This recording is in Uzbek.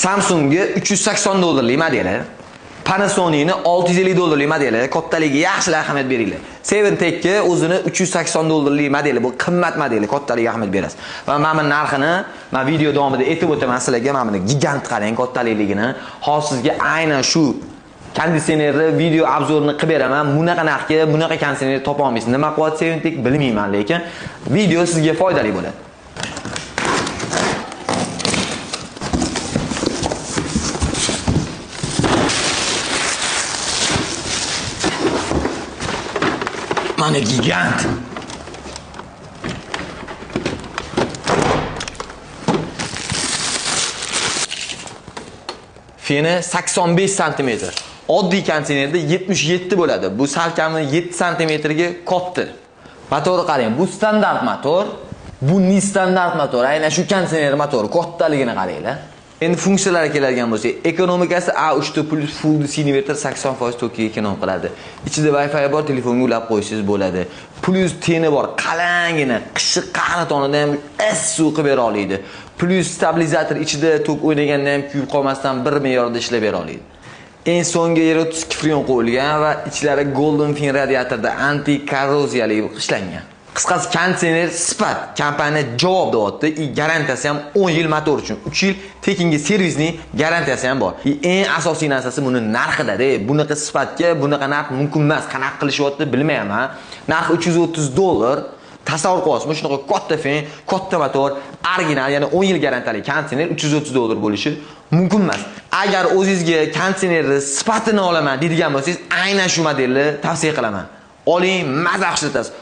Samsung'ga $380 modeli, Panasonic'ni $650 modeli, kattaligiga yaxshi ahamiyat beringlar. 7Tech'ga o'zini $380 modeli, bu qimmat modeli, kattaligiga ahamiyat berasiz. Va men bu narxini men video davomida aytib o'taman sizlarga. Men buni gigant qarang kattaligini. Hozir sizga aynan shu konditsionerni video obzorini qilib beraman. Bunaqa narxga bunaqa konditsioner topa olmaysiz. Nima qilyapti 7Tech bilmayman, lekin video sizga foydali bo'ladi. Mana gigant. Feni 85 cm. Oddiy konditsionerda 77 bo'ladi. Bu salkamni 7 cm ga katta. Motorni qarang, bu standart motor, bu ni standart motor. Aynan shu konditsioner motori kattaligini qaranglar. Endi funksiyalarga keladigan bo'lsak, ekonomikasi A3 Plus Full DC inverter 80% tokkiga ekonom qiladi. Ichida Wi-Fi bor, telefonga ulab qo'yishingiz bo'ladi. Plus teni bor, qalangina, qishi qahri tonida ham suv qilib bera oladi. Plus stabilizator ichida tok o'ynaganda ham kuyib qolmasdan 1 me'yorda ishlab bera oladi. Eng so'nggi 32 freon qo'yilgan va ichlari Golden Fin radiatorda anti-korroziyali ishlangan. Qisqasi konditsioner sifat kompaniya javob deyapti. Garantiyasi ham 10 yil motor uchun, 3 yil tekinga servisning garantiyasi ham bor. Eng asosiy narsasi buni narxida-da. Bunaqa sifatga bunaqa narx mumkin emas. Qanaqa qilishyapti bilmayman. Narxi $330. Tasavvur qilyapsizmi? Shunaqa katta fen, katta motor, original, ya'ni 10 yil garantiyali konditsioner $330 bo'lishi mumkin emas. Agar o'zingizga konditsionerni sifatini olaman deydigan bo'lsangiz, aynan shu modelni tavsiya qilaman. Oling, maza ishlatasiz.